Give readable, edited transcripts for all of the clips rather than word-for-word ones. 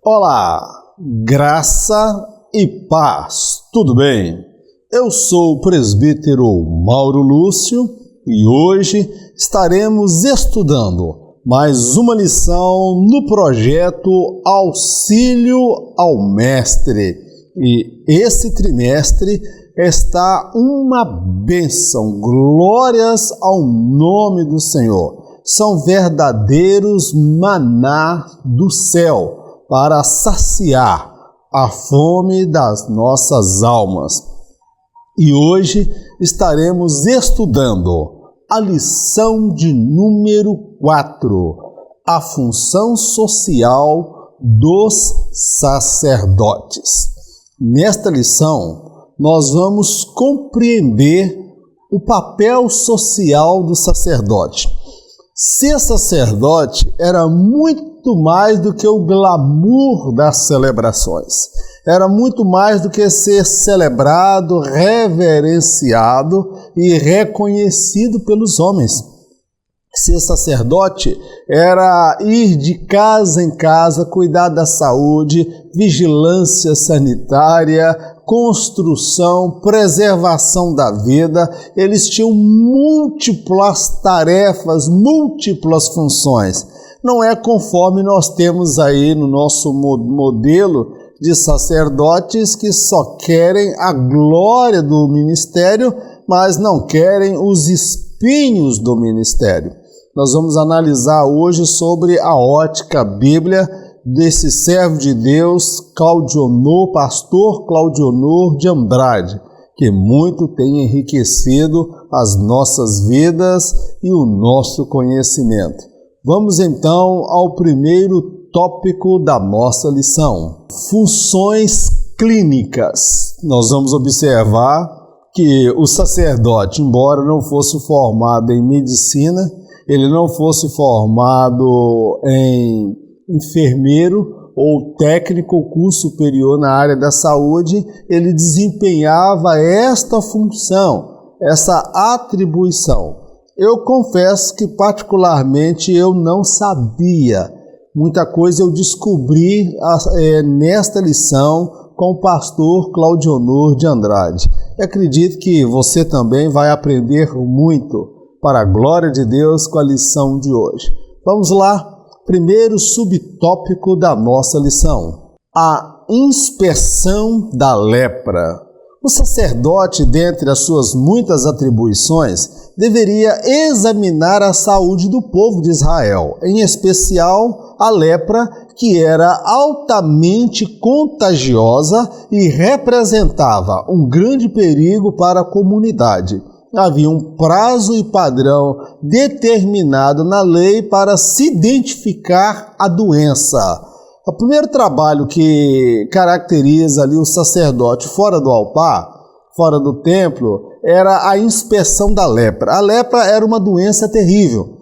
Olá, graça e paz, tudo bem? Eu sou o presbítero Mauro Lúcio e hoje estaremos estudando mais uma lição no projeto Auxílio ao Mestre. E esse trimestre está uma bênção, glórias ao nome do Senhor. São verdadeiros maná do céu para saciar a fome das nossas almas. E hoje estaremos estudando a lição de número 4, a função social dos sacerdotes. Nesta lição, nós vamos compreender o papel social do sacerdote. Ser sacerdote era muito mais do que o glamour das celebrações. Era muito mais do que ser celebrado, reverenciado e reconhecido pelos homens. Ser sacerdote era ir de casa em casa, cuidar da saúde, vigilância sanitária, construção, preservação da vida. Eles tinham múltiplas tarefas, múltiplas funções. Não é conforme nós temos aí no nosso modelo de sacerdotes que só querem a glória do ministério, mas não querem os espinhos do ministério. Nós vamos analisar hoje sobre a ótica bíblia desse servo de Deus, pastor Claudionor de Andrade, que muito tem enriquecido as nossas vidas e o nosso conhecimento. Vamos então ao primeiro tópico da nossa lição: funções clínicas. Nós vamos observar que o sacerdote, embora não fosse formado em medicina, ele não fosse formado em enfermeiro ou técnico, curso superior na área da saúde, ele desempenhava esta função, essa atribuição. Eu confesso que particularmente eu não sabia. Muita coisa eu descobri nesta lição com o pastor Claudionor de Andrade. Eu acredito que você também vai aprender muito para a glória de Deus com a lição de hoje. Vamos lá, primeiro subtópico da nossa lição: a inspeção da lepra. O sacerdote, dentre as suas muitas atribuições, deveria examinar a saúde do povo de Israel, em especial a lepra, que era altamente contagiosa e representava um grande perigo para a comunidade. Havia um prazo e padrão determinado na lei para se identificar a doença. O primeiro trabalho que caracteriza ali o sacerdote fora do altar, fora do templo, era a inspeção da lepra. A lepra era uma doença terrível,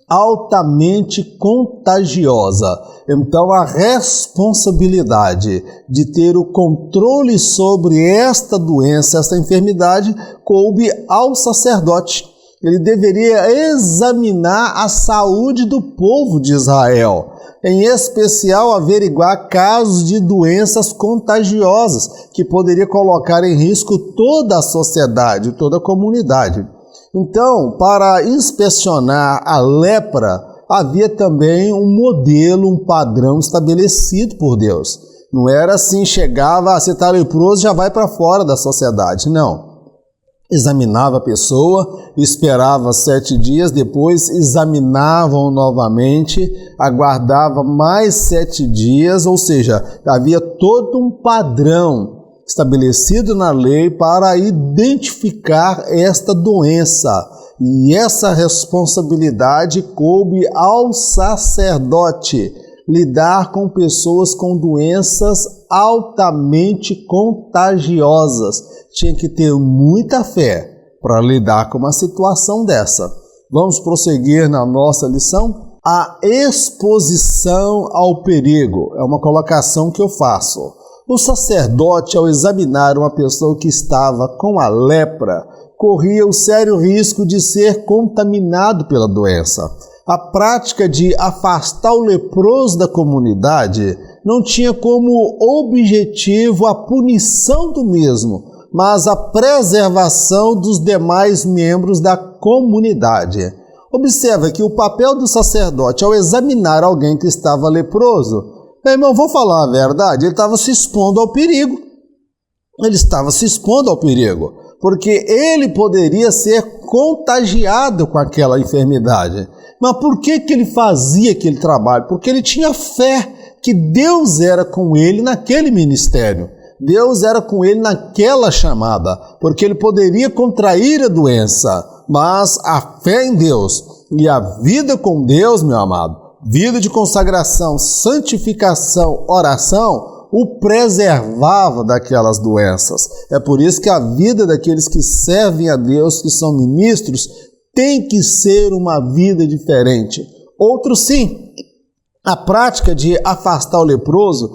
altamente contagiosa. Então, a responsabilidade de ter o controle sobre esta doença, esta enfermidade, coube ao sacerdote. Ele deveria examinar a saúde do povo de Israel, em especial averiguar casos de doenças contagiosas que poderia colocar em risco toda a sociedade, toda a comunidade. Então, para inspecionar a lepra, havia também um modelo, um padrão estabelecido por Deus. Não era assim, chegava, você está leproso, já vai para fora da sociedade. Não. Examinava a pessoa, esperava 7 dias, depois examinavam novamente, aguardava mais 7 dias, ou seja, havia todo um padrão estabelecido na lei para identificar esta doença. E essa responsabilidade coube ao sacerdote, lidar com pessoas com doenças altamente contagiosas. Tinha que ter muita fé para lidar com uma situação dessa. Vamos prosseguir na nossa lição? A exposição ao perigo é uma colocação que eu faço. O sacerdote, ao examinar uma pessoa que estava com a lepra, corria o sério risco de ser contaminado pela doença. A prática de afastar o leproso da comunidade não tinha como objetivo a punição do mesmo, mas a preservação dos demais membros da comunidade. Observa que o papel do sacerdote ao examinar alguém que estava leproso, meu irmão, vou falar a verdade, ele estava se expondo ao perigo. Ele estava se expondo ao perigo, porque ele poderia ser contagiado com aquela enfermidade. Mas por que ele fazia aquele trabalho? Porque ele tinha fé que Deus era com ele naquele ministério. Deus era com ele naquela chamada, porque ele poderia contrair a doença, mas a fé em Deus e a vida com Deus, meu amado, vida de consagração, santificação, oração, o preservava daquelas doenças. É por isso que a vida daqueles que servem a Deus, que são ministros, tem que ser uma vida diferente. Outros sim. A prática de afastar o leproso,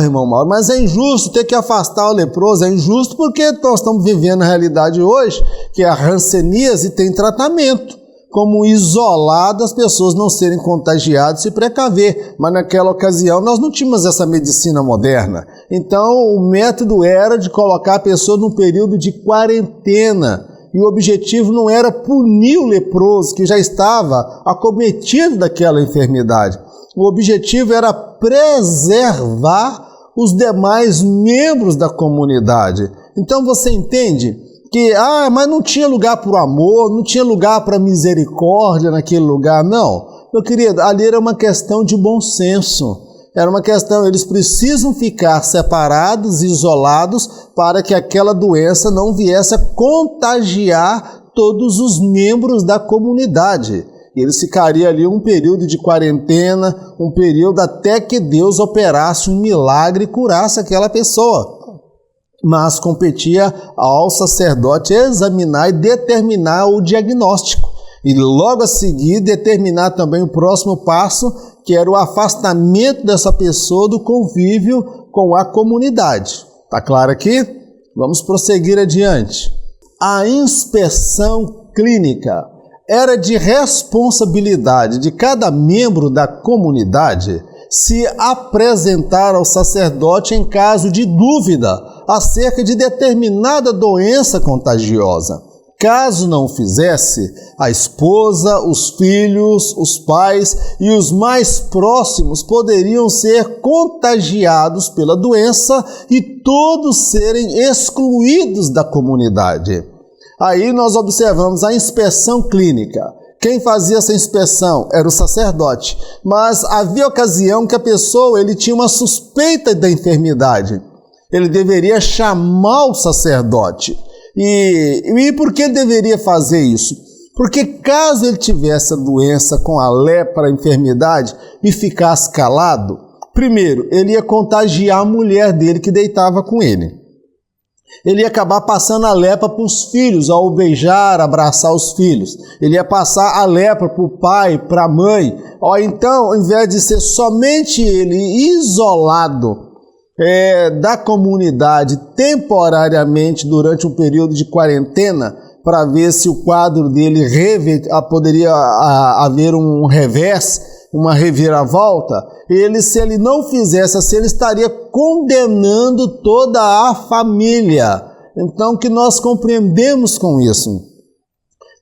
irmão Mauro, mas é injusto ter que afastar o leproso, é injusto porque nós estamos vivendo a realidade hoje, que a hanseníase tem tratamento, como isolar as pessoas não serem contagiadas e se precaver, mas naquela ocasião nós não tínhamos essa medicina moderna, então o método era de colocar a pessoa num período de quarentena, e o objetivo não era punir o leproso que já estava acometido daquela enfermidade. O objetivo era preservar os demais membros da comunidade. Então você entende que, mas não tinha lugar para o amor, não tinha lugar para a misericórdia naquele lugar. Não, meu querido, ali era uma questão de bom senso. Era uma questão, eles precisam ficar separados, isolados, para que aquela doença não viesse a contagiar todos os membros da comunidade. Eles ficariam ali um período de quarentena, um período até que Deus operasse um milagre e curasse aquela pessoa. Mas competia ao sacerdote examinar e determinar o diagnóstico. E logo a seguir determinar também o próximo passo, que era o afastamento dessa pessoa do convívio com a comunidade. Tá claro aqui? Vamos prosseguir adiante. A inspeção clínica era de responsabilidade de cada membro da comunidade se apresentar ao sacerdote em caso de dúvida acerca de determinada doença contagiosa. Caso não o fizesse, a esposa, os filhos, os pais e os mais próximos poderiam ser contagiados pela doença e todos serem excluídos da comunidade. Aí nós observamos a inspeção clínica. Quem fazia essa inspeção era o sacerdote, mas havia ocasião que a pessoa tinha uma suspeita da enfermidade. Ele deveria chamar o sacerdote. E por que ele deveria fazer isso? Porque caso ele tivesse a doença com a lepra, a enfermidade, e ficasse calado, primeiro, ele ia contagiar a mulher dele que deitava com ele. Ele ia acabar passando a lepra para os filhos, ao beijar, abraçar os filhos. Ele ia passar a lepra para o pai, para a mãe. Então, ao invés de ser somente ele isolado da comunidade temporariamente durante um período de quarentena, para ver se o quadro dele poderia haver um revés, uma reviravolta, se ele não fizesse assim, ele estaria condenando toda a família. Então, o que nós compreendemos com isso?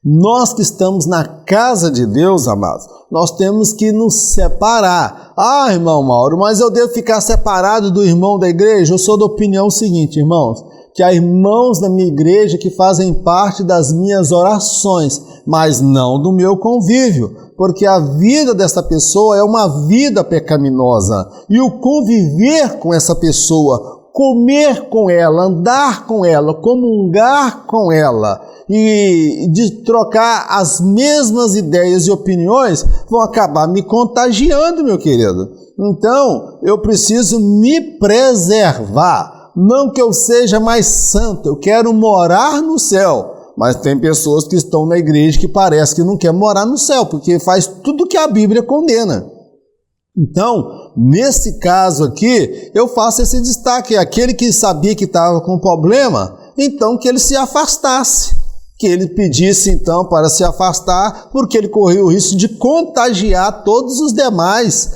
Nós que estamos na casa de Deus, amados, nós temos que nos separar. Irmão Mauro, mas eu devo ficar separado do irmão da igreja? Eu sou da opinião seguinte, irmãos, que há irmãos da minha igreja que fazem parte das minhas orações, mas não do meu convívio, porque a vida dessa pessoa é uma vida pecaminosa, e o conviver com essa pessoa, comer com ela, andar com ela, comungar com ela, e de trocar as mesmas ideias e opiniões, vão acabar me contagiando, meu querido. Então, eu preciso me preservar. Não que eu seja mais santo, eu quero morar no céu. Mas tem pessoas que estão na igreja que parece que não quer morar no céu, porque faz tudo que a Bíblia condena. Então, nesse caso aqui, eu faço esse destaque. Aquele que sabia que estava com problema, então que ele se afastasse. Que ele pedisse então para se afastar, porque ele corria o risco de contagiar todos os demais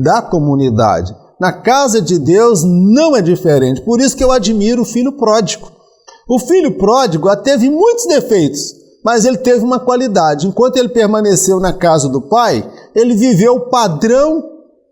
da comunidade. Na casa de Deus não é diferente. Por isso que eu admiro o filho pródigo. O filho pródigo teve muitos defeitos, mas ele teve uma qualidade. Enquanto ele permaneceu na casa do pai, ele viveu o padrão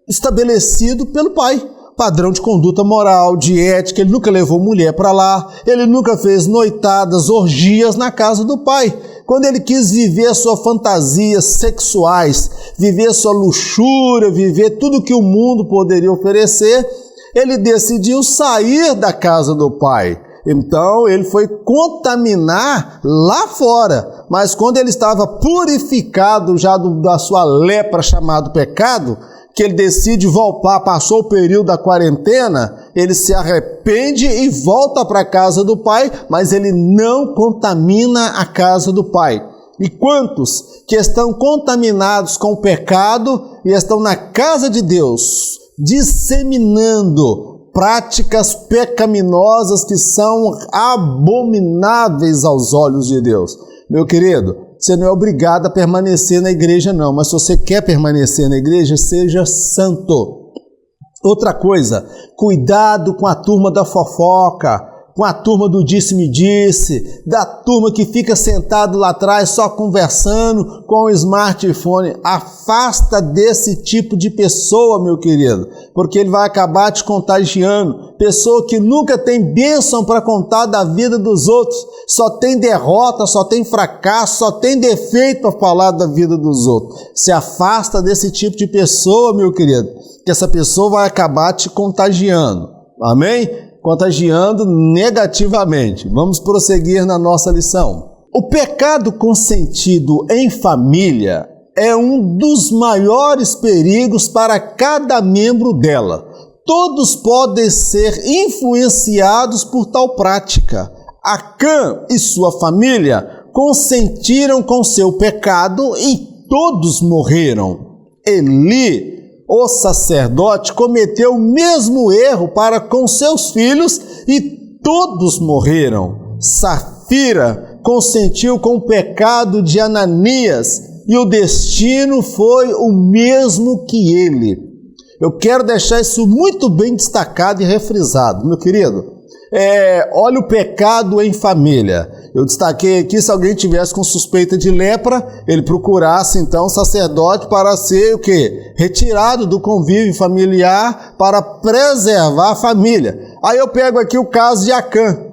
estabelecido pelo pai. Padrão de conduta moral, de ética. Ele nunca levou mulher para lá, ele nunca fez noitadas, orgias na casa do pai. Quando ele quis viver suas fantasias sexuais, viver sua luxúria, viver tudo que o mundo poderia oferecer, ele decidiu sair da casa do pai. Então ele foi contaminar lá fora, mas quando ele estava purificado já da sua lepra chamado pecado, que ele decide voltar, passou o período da quarentena, ele se arrepende e volta para a casa do pai, mas ele não contamina a casa do pai. E quantos que estão contaminados com o pecado e estão na casa de Deus, disseminando práticas pecaminosas que são abomináveis aos olhos de Deus? Meu querido, você não é obrigado a permanecer na igreja não, mas se você quer permanecer na igreja, seja santo. Outra coisa, cuidado com a turma da fofoca, com a turma do disse-me-disse, da turma que fica sentado lá atrás só conversando com o smartphone. Afasta desse tipo de pessoa, meu querido, porque ele vai acabar te contagiando. Pessoa que nunca tem bênção para contar da vida dos outros, só tem derrota, só tem fracasso, só tem defeito para falar da vida dos outros. Se afasta desse tipo de pessoa, meu querido, que essa pessoa vai acabar te contagiando. Amém? Contagiando negativamente. Vamos prosseguir na nossa lição. O pecado consentido em família é um dos maiores perigos para cada membro dela. Todos podem ser influenciados por tal prática. Acã e sua família consentiram com seu pecado e todos morreram. Eli, o sacerdote, cometeu o mesmo erro para com seus filhos e todos morreram. Safira consentiu com o pecado de Ananias e o destino foi o mesmo que ele. Eu quero deixar isso muito bem destacado e refrisado, meu querido. Olha o pecado em família. Eu destaquei aqui, se alguém tivesse com suspeita de lepra, ele procurasse então o sacerdote para ser o quê? Retirado do convívio familiar para preservar a família. Aí eu pego aqui o caso de Acã.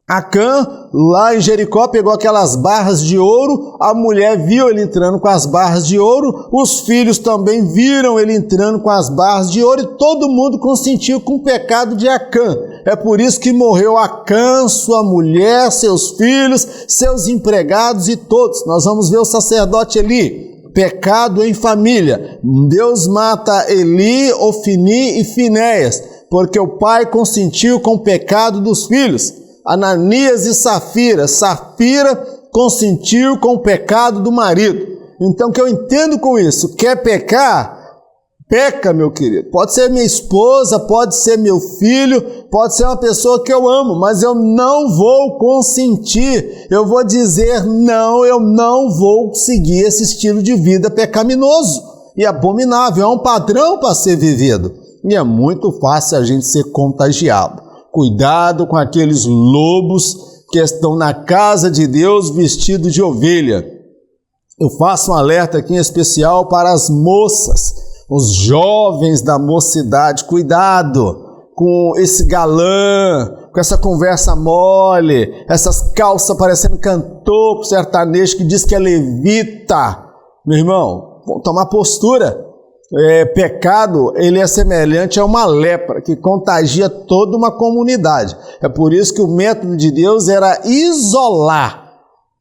Acã, lá em Jericó, pegou aquelas barras de ouro, a mulher viu ele entrando com as barras de ouro, os filhos também viram ele entrando com as barras de ouro e todo mundo consentiu com o pecado de Acã. É por isso que morreu Acã, sua mulher, seus filhos, seus empregados e todos. Nós vamos ver o sacerdote Eli. Pecado em família. Deus mata Eli, Ofni e Finéias, porque o pai consentiu com o pecado dos filhos. Ananias e Safira. Safira consentiu com o pecado do marido. Então, o que eu entendo com isso? Quer pecar? Peca, meu querido. Pode ser minha esposa, pode ser meu filho, pode ser uma pessoa que eu amo, mas eu não vou consentir. Eu vou dizer não, eu não vou seguir esse estilo de vida pecaminoso e abominável. É um padrão para ser vivido. E é muito fácil a gente ser contagiado. Cuidado com aqueles lobos que estão na casa de Deus vestidos de ovelha. Eu faço um alerta aqui em especial para as moças, os jovens da mocidade. Cuidado com esse galã, com essa conversa mole, essas calças parecendo cantor sertanejo que diz que é levita. Meu irmão, vamos tomar postura. Pecado, ele é semelhante a uma lepra que contagia toda uma comunidade. É por isso que o método de Deus era isolar,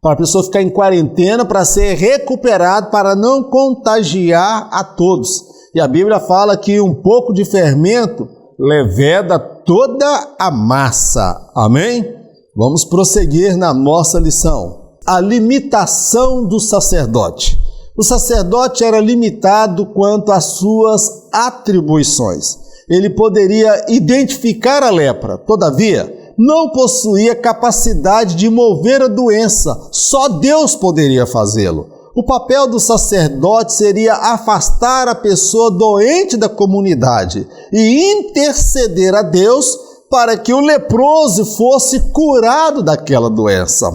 para a pessoa ficar em quarentena, para ser recuperado, para não contagiar a todos. E a Bíblia fala que um pouco de fermento leveda toda a massa. Amém? Vamos prosseguir na nossa lição. A limitação do sacerdote. O sacerdote era limitado quanto às suas atribuições. Ele poderia identificar a lepra, todavia, não possuía capacidade de mover a doença, só Deus poderia fazê-lo. O papel do sacerdote seria afastar a pessoa doente da comunidade e interceder a Deus para que o leproso fosse curado daquela doença.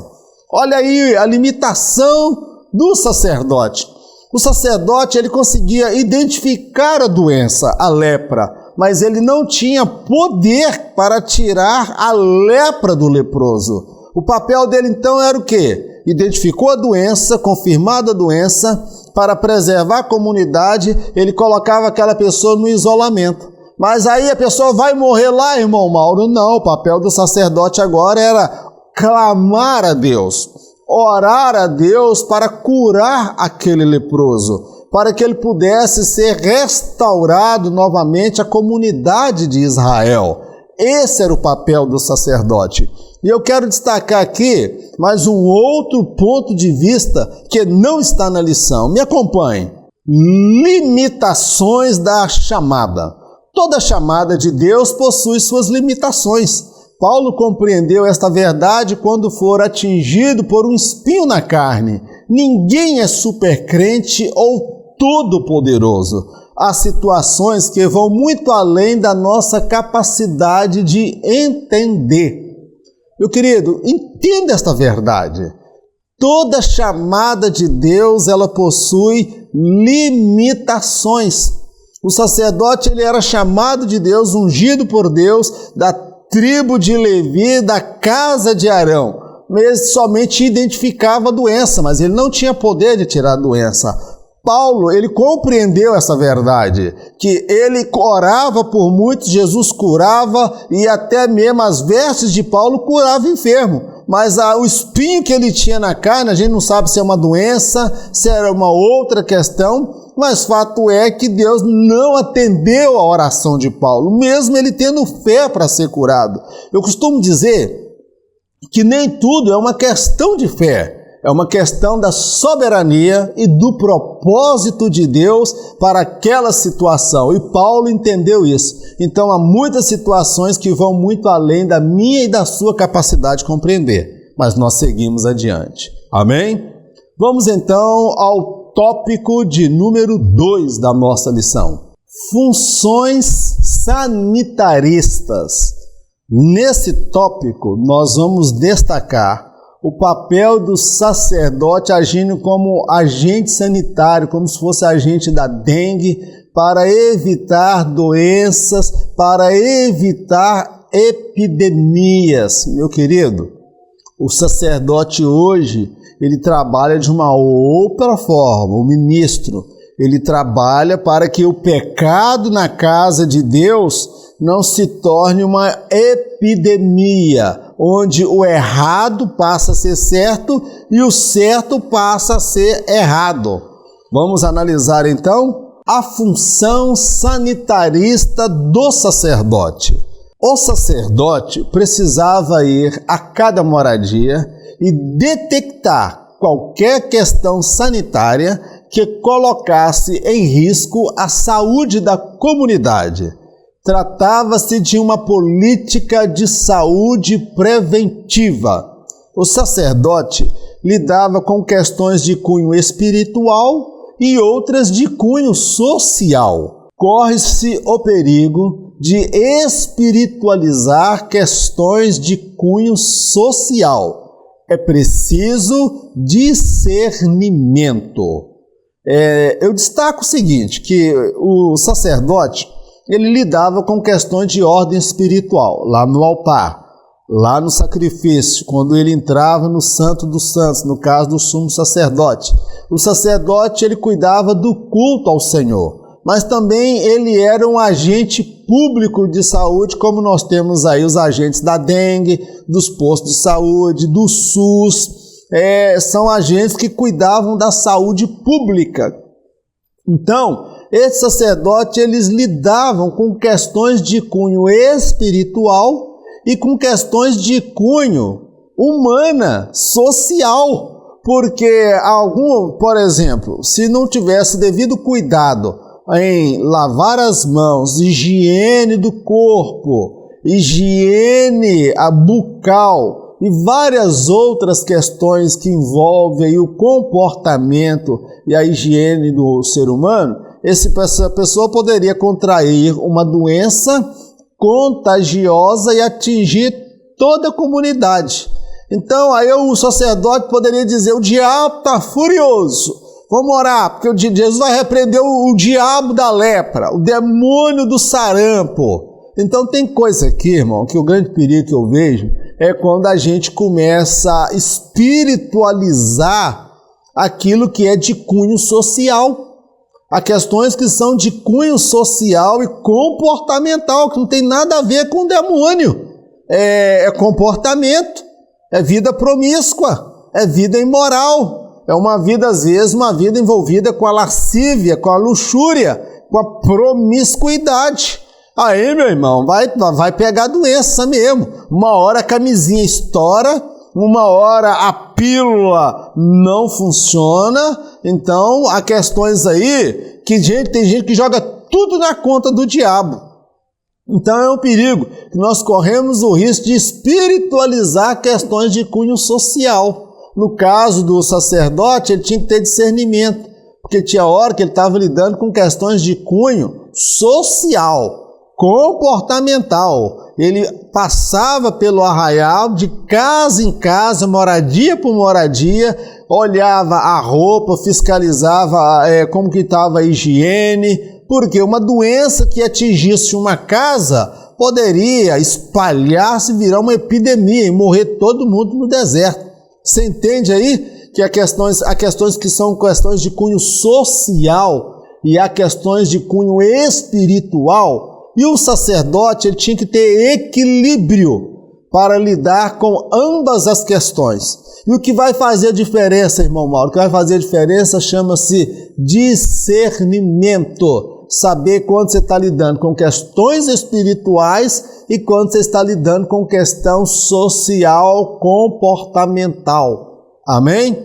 Olha aí a limitação do sacerdote. O sacerdote ele conseguia identificar a doença, a lepra, mas ele não tinha poder para tirar a lepra do leproso. O papel dele então era o quê? Identificou a doença, confirmada a doença, para preservar a comunidade, ele colocava aquela pessoa no isolamento. Mas aí a pessoa vai morrer lá, irmão Mauro? Não, o papel do sacerdote agora era clamar a Deus, orar a Deus para curar aquele leproso, para que ele pudesse ser restaurado novamente à comunidade de Israel. Esse era o papel do sacerdote. E eu quero destacar aqui mais um outro ponto de vista que não está na lição. Me acompanhe. Limitações da chamada. Toda chamada de Deus possui suas limitações. Paulo compreendeu esta verdade quando for atingido por um espinho na carne. Ninguém é supercrente ou todo-poderoso. Há situações que vão muito além da nossa capacidade de entender. Meu querido, entenda esta verdade. Toda chamada de Deus, ela possui limitações. O sacerdote, ele era chamado de Deus, ungido por Deus, da tribo de Levi, da casa de Arão. Ele somente identificava a doença, mas ele não tinha poder de tirar a doença. Paulo, ele compreendeu essa verdade, que ele orava por muitos, Jesus curava e até mesmo as vestes de Paulo curava enfermo. Mas o espinho que ele tinha na carne, a gente não sabe se é uma doença, se era uma outra questão, mas fato é que Deus não atendeu a oração de Paulo, mesmo ele tendo fé para ser curado. Eu costumo dizer que nem tudo é uma questão de fé. É uma questão da soberania e do propósito de Deus para aquela situação. E Paulo entendeu isso. Então, há muitas situações que vão muito além da minha e da sua capacidade de compreender. Mas nós seguimos adiante. Amém? Vamos então ao tópico de número 2 da nossa lição. Funções sanitaristas. Nesse tópico, nós vamos destacar o papel do sacerdote agindo como agente sanitário, como se fosse agente da dengue, para evitar doenças, para evitar epidemias. Meu querido, o sacerdote hoje, ele trabalha de uma outra forma, o ministro. Ele trabalha para que o pecado na casa de Deus não se torne uma epidemia, onde o errado passa a ser certo e o certo passa a ser errado. Vamos analisar então a função sanitarista do sacerdote. O sacerdote precisava ir a cada moradia e detectar qualquer questão sanitária que colocasse em risco a saúde da comunidade. Tratava-se de uma política de saúde preventiva. O sacerdote lidava com questões de cunho espiritual e outras de cunho social. Corre-se o perigo de espiritualizar questões de cunho social. É preciso discernimento. Eu destaco o seguinte, que o sacerdote ele lidava com questões de ordem espiritual, lá no altar, lá no sacrifício, quando ele entrava no Santo dos Santos, no caso do sumo sacerdote. O sacerdote ele cuidava do culto ao Senhor, mas também ele era um agente público de saúde, como nós temos aí os agentes da dengue, dos postos de saúde, do SUS, são agentes que cuidavam da saúde pública. Então, esses sacerdotes, eles lidavam com questões de cunho espiritual e com questões de cunho humana, social, Porque por exemplo, se não tivesse devido cuidado em lavar as mãos, higiene do corpo, higiene bucal e várias outras questões que envolvem aí o comportamento e a higiene do ser humano, essa pessoa poderia contrair uma doença contagiosa e atingir toda a comunidade. Então aí o sacerdote poderia dizer: o diabo está furioso, vamos orar, porque Jesus vai repreender o diabo da lepra, o demônio do sarampo. Então tem coisa aqui, irmão, que o grande perigo que eu vejo é quando a gente começa a espiritualizar aquilo que é de cunho social. Há questões que são de cunho social e comportamental, que não tem nada a ver com o demônio. É comportamento, é vida promíscua, é vida imoral, é uma vida, às vezes, uma vida envolvida com a lascívia, com a luxúria, com a promiscuidade. Aí, meu irmão, vai pegar doença mesmo. Uma hora a camisinha estoura, uma hora a pílula não funciona. Então, há questões aí que tem gente que joga tudo na conta do diabo. Então é um perigo que nós corremos o risco de espiritualizar questões de cunho social. No caso do sacerdote, ele tinha que ter discernimento, porque tinha hora que ele estava lidando com questões de cunho social, comportamental. Ele passava pelo arraial, de casa em casa, moradia por moradia, olhava a roupa, fiscalizava como que estava a higiene, porque uma doença que atingisse uma casa poderia espalhar-se, virar uma epidemia e morrer todo mundo no deserto. Você entende aí que há questões que são questões de cunho social e há questões de cunho espiritual? E o sacerdote ele tinha que ter equilíbrio para lidar com ambas as questões. E o que vai fazer a diferença, irmão Mauro? O que vai fazer a diferença chama-se discernimento. Saber quando você está lidando com questões espirituais e quando você está lidando com questão social, comportamental. Amém?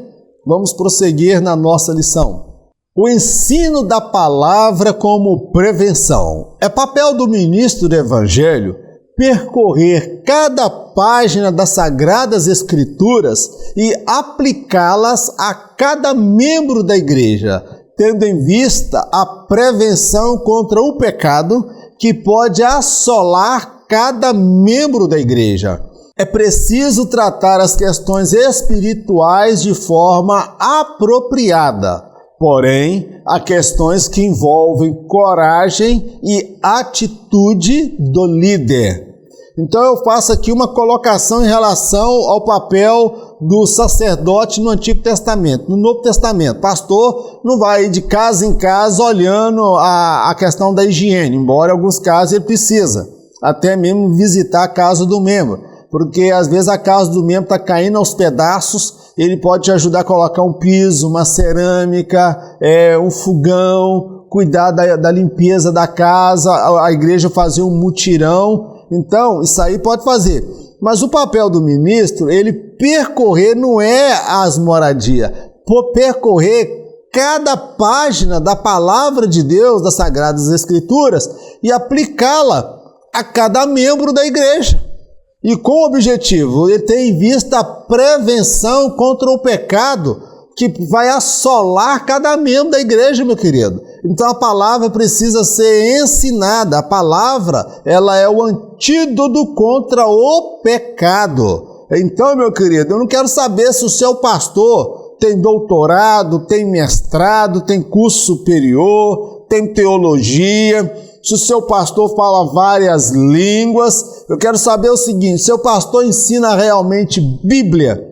Vamos prosseguir na nossa lição. O ensino da palavra como prevenção. É papel do ministro do Evangelho percorrer cada página das Sagradas Escrituras e aplicá-las a cada membro da igreja, tendo em vista a prevenção contra o pecado que pode assolar cada membro da igreja. É preciso tratar as questões espirituais de forma apropriada. Porém, há questões que envolvem coragem e atitude do líder. Então eu faço aqui uma colocação em relação ao papel do sacerdote no Antigo Testamento. No Novo Testamento, pastor não vai de casa em casa olhando a questão da higiene, embora em alguns casos ele precisa, até mesmo visitar a casa do membro, porque às vezes a casa do membro está caindo aos pedaços, ele pode te ajudar a colocar um piso, uma cerâmica, um fogão, cuidar da limpeza da casa, a igreja fazer um mutirão. Então, isso aí pode fazer. Mas o papel do ministro, ele percorrer não é as moradias, percorrer cada página da palavra de Deus, das Sagradas Escrituras, e aplicá-la a cada membro da igreja. E com o objetivo, ele tem em vista a prevenção contra o pecado que vai assolar cada membro da igreja, meu querido. Então a palavra precisa ser ensinada. A palavra, ela é o antídoto contra o pecado. Então, meu querido, eu não quero saber se o seu pastor tem doutorado, tem mestrado, tem curso superior, tem teologia, se o seu pastor fala várias línguas. Eu quero saber o seguinte: seu pastor ensina realmente Bíblia,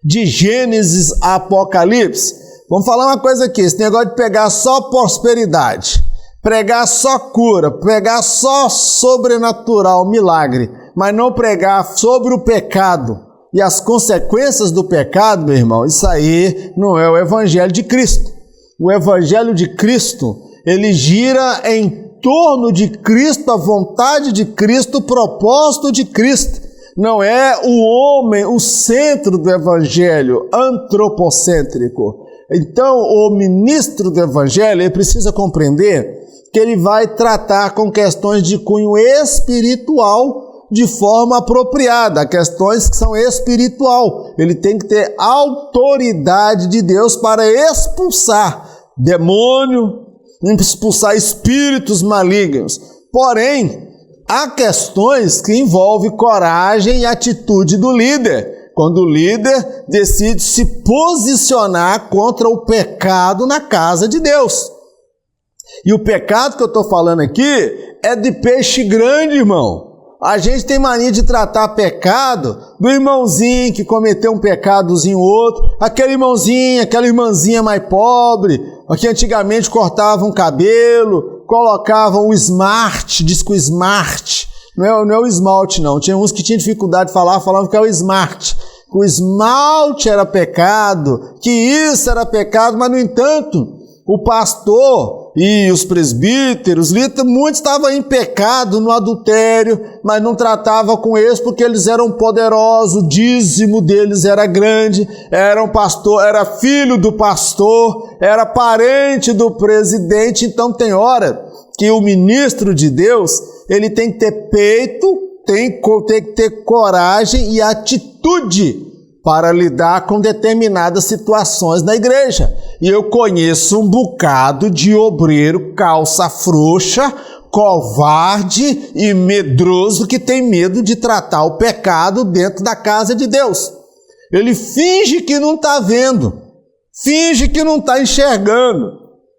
de Gênesis a Apocalipse? Vamos falar uma coisa aqui, esse negócio de pegar só prosperidade, pregar só cura, pregar só sobrenatural, milagre, mas não pregar sobre o pecado e as consequências do pecado, meu irmão, isso aí não é o Evangelho de Cristo. O Evangelho de Cristo, ele gira em torno de Cristo, a vontade de Cristo, o propósito de Cristo. Não é o homem o centro do evangelho, antropocêntrico. Então, o ministro do evangelho, ele precisa compreender que ele vai tratar com questões de cunho espiritual de forma apropriada, questões que são espiritual. Ele tem que ter autoridade de Deus para expulsar demônio, expulsar espíritos malignos. Porém, há questões que envolvem coragem e atitude do líder, quando o líder decide se posicionar contra o pecado na casa de Deus. E o pecado que eu estou falando aqui é de peixe grande, irmão. A gente tem mania de tratar pecado do irmãozinho que cometeu um pecadozinho outro, aquele irmãozinho, aquela irmãzinha mais pobre, que antigamente cortavam o cabelo, colocavam o smart, diz que o smart, não é o esmalte não, tinha uns que tinham dificuldade de falar, falavam que é o smart, que o esmalte era pecado, que isso era pecado, mas no entanto, o pastor e os presbíteros, muitos estavam em pecado no adultério, mas não tratava com eles porque eles eram poderosos, o dízimo deles era grande, era filho do pastor, era parente do presidente. Então tem hora que o ministro de Deus, ele tem que ter peito, tem que ter coragem e atitude para lidar com determinadas situações na igreja. E eu conheço um bocado de obreiro calça frouxa, covarde e medroso que tem medo de tratar o pecado dentro da casa de Deus. Ele finge que não está vendo, finge que não está enxergando.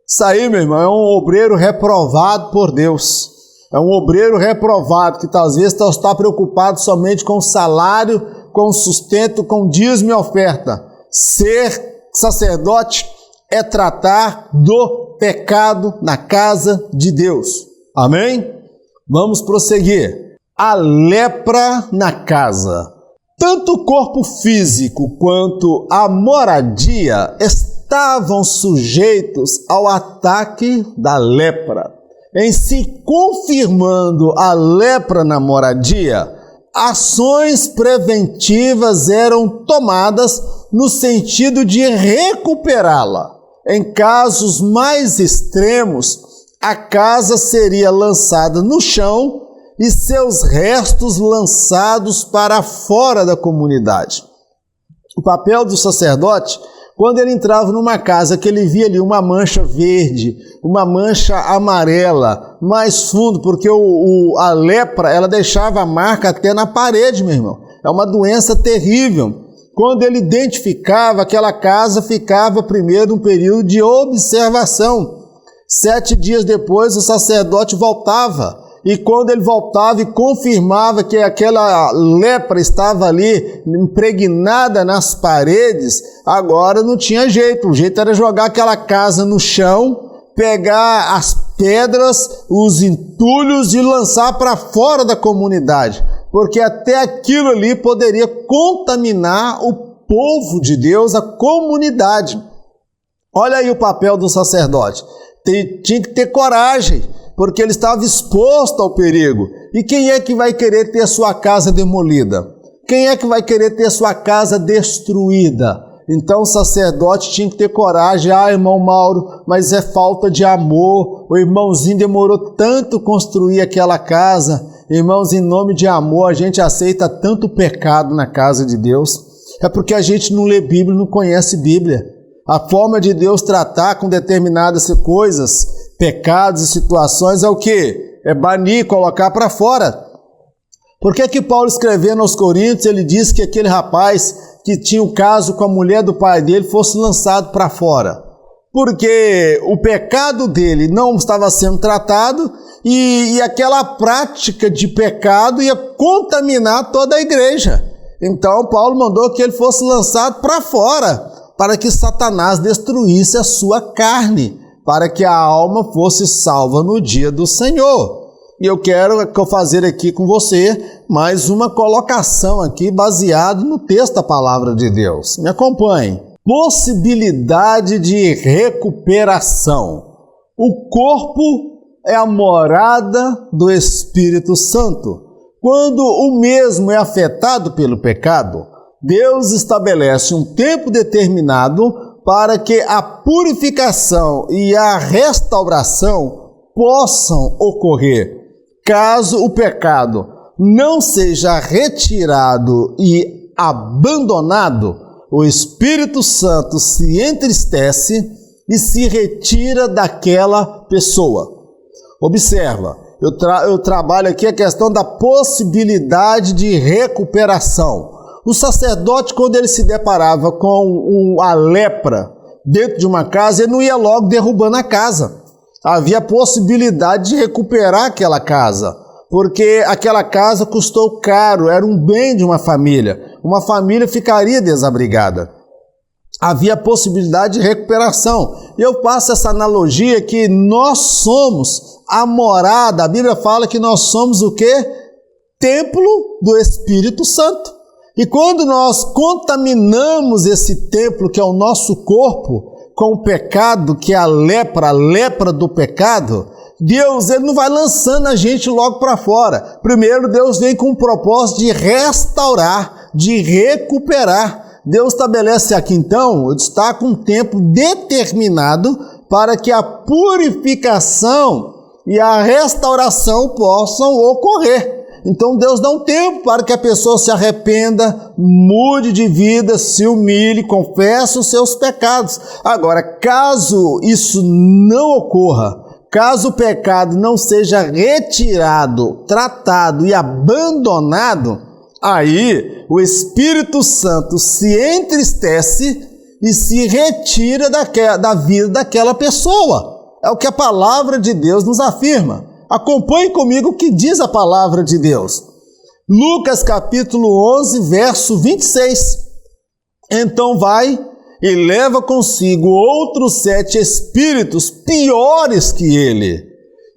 Isso aí, meu irmão, é um obreiro reprovado por Deus. É um obreiro reprovado que às vezes está preocupado somente com o salário, com o sustento, com o dízimo e oferta. Ser sacerdote é tratar do pecado na casa de Deus. Amém? Vamos prosseguir. A lepra na casa. Tanto o corpo físico quanto a moradia estavam sujeitos ao ataque da lepra. Em se confirmando a lepra na moradia, ações preventivas eram tomadas no sentido de recuperá-la. Em casos mais extremos, a casa seria lançada no chão e seus restos lançados para fora da comunidade. O papel do sacerdote, quando ele entrava numa casa que ele via ali uma mancha verde, uma mancha amarela, mais fundo, porque a lepra, ela deixava a marca até na parede, meu irmão. É uma doença terrível. Quando ele identificava, aquela casa ficava primeiro num período de observação. 7 dias depois, o sacerdote voltava. E quando ele voltava e confirmava que aquela lepra estava ali impregnada nas paredes, agora não tinha jeito. O jeito era jogar aquela casa no chão, pegar as pedras, os entulhos e lançar para fora da comunidade, porque até aquilo ali poderia contaminar o povo de Deus, a comunidade. Olha aí o papel do sacerdote. Tinha que ter coragem, porque ele estava exposto ao perigo. E quem é que vai querer ter sua casa demolida? Quem é que vai querer ter sua casa destruída? Então o sacerdote tinha que ter coragem. Ah, irmão Mauro, mas é falta de amor. O irmãozinho demorou tanto construir aquela casa. Irmãos, em nome de amor, a gente aceita tanto pecado na casa de Deus. É porque a gente não lê Bíblia, não conhece Bíblia. A forma de Deus tratar com determinadas coisas, pecados e situações é o quê? É banir, colocar para fora. Por que Paulo, escrevendo aos Coríntios, ele diz que aquele rapaz que tinha um caso com a mulher do pai dele fosse lançado para fora? Porque o pecado dele não estava sendo tratado e aquela prática de pecado ia contaminar toda a igreja. Então Paulo mandou que ele fosse lançado para fora, para que Satanás destruísse a sua carne, para que a alma fosse salva no dia do Senhor. E eu quero fazer aqui com você mais uma colocação aqui baseado no texto da Palavra de Deus. Me acompanhe. Possibilidade de recuperação. O corpo é a morada do Espírito Santo. quando o mesmo é afetado pelo pecado, Deus estabelece um tempo determinado para que a purificação e a restauração possam ocorrer. Caso o pecado não seja retirado e abandonado, o Espírito Santo se entristece e se retira daquela pessoa. Observa, eu trabalho aqui a questão da possibilidade de recuperação. O sacerdote, quando ele se deparava com a lepra dentro de uma casa, ele não ia logo derrubando a casa. Havia possibilidade de recuperar aquela casa, porque aquela casa custou caro, era um bem de uma família. Uma família ficaria desabrigada. Havia possibilidade de recuperação. Eu passo essa analogia que nós somos a morada. A Bíblia fala que nós somos o quê? Templo do Espírito Santo. E quando nós contaminamos esse templo, que é o nosso corpo, com o pecado, que é a lepra do pecado, Deus ele não vai lançando a gente logo para fora. Primeiro, Deus vem com o propósito de restaurar, de recuperar. Deus estabelece aqui, então, eu destaco um tempo determinado para que a purificação e a restauração possam ocorrer. Então Deus dá um tempo para que a pessoa se arrependa, mude de vida, se humilhe, confesse os seus pecados. Agora, caso isso não ocorra, caso o pecado não seja retirado, tratado e abandonado, aí o Espírito Santo se entristece e se retira da vida daquela pessoa. É o que a palavra de Deus nos afirma. Acompanhe comigo o que diz a palavra de Deus. Lucas capítulo 11, verso 26. Então vai e leva consigo outros 7 espíritos piores que ele,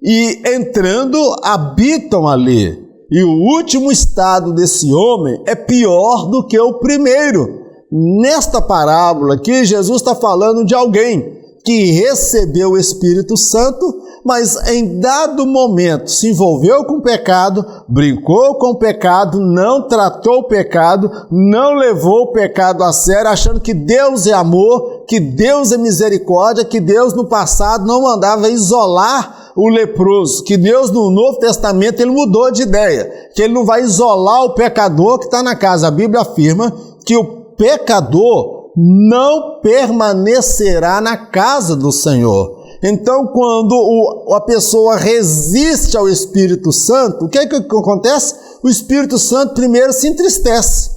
e entrando habitam ali. E o último estado desse homem é pior do que o primeiro. Nesta parábola aqui, Jesus está falando de alguém que recebeu o Espírito Santo, mas em dado momento se envolveu com o pecado, brincou com o pecado, não tratou o pecado, não levou o pecado a sério, achando que Deus é amor, que Deus é misericórdia, que Deus no passado não mandava isolar o leproso, que Deus no Novo Testamento ele mudou de ideia, que ele não vai isolar o pecador que está na casa. A Bíblia afirma que o pecador não permanecerá na casa do Senhor. Então, quando a pessoa resiste ao Espírito Santo, o que acontece? O Espírito Santo primeiro se entristece.